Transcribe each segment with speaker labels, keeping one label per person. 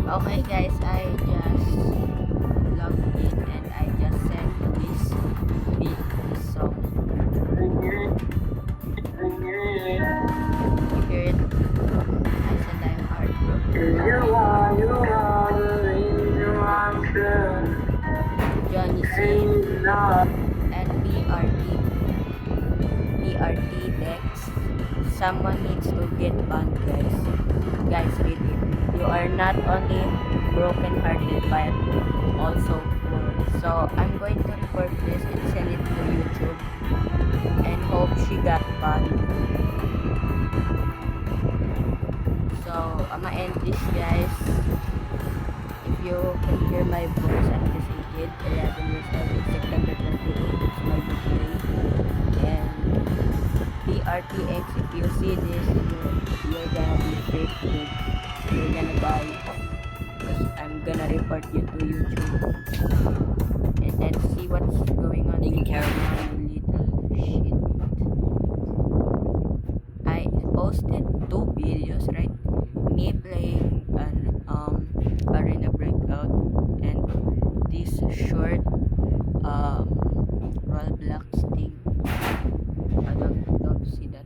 Speaker 1: Okay guys, I just logged in and I just sent this beat, this song. You hear it? I said I'm heartbroken. Johnny C and BRT Dex. Someone needs to get banned, guys. Guys, read it. You are not only broken-hearted but also poor. So I'm going to record this and send it to YouTube and hope she got banned. So I'ma end this, guys. If you can hear my voice, I'm just a kid, 11 years old. It's September 28th. It's my birthday. And BRTX, if you see this, you're gonna be fake, dude. You're gonna die. Because I'm gonna report you to YouTube. And let's see what's going on in Caroline, you little shit. I posted 2 videos, right? Me playing an arena breakout and this short Roblox thing. I don't see that.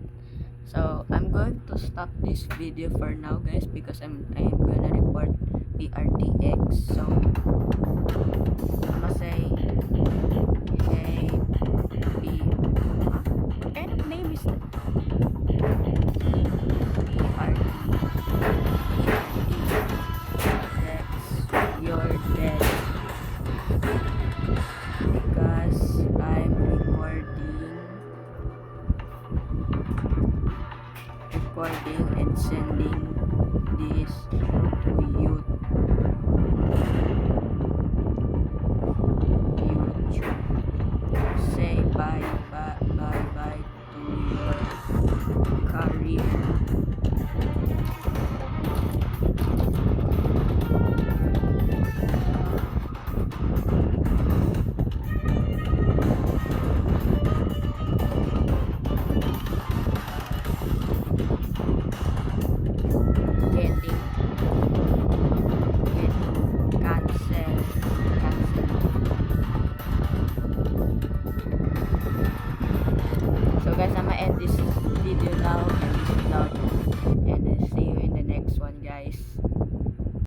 Speaker 1: So I'm going to stop this video for now, guys, because I'm gonna report BRTX. So I'ma say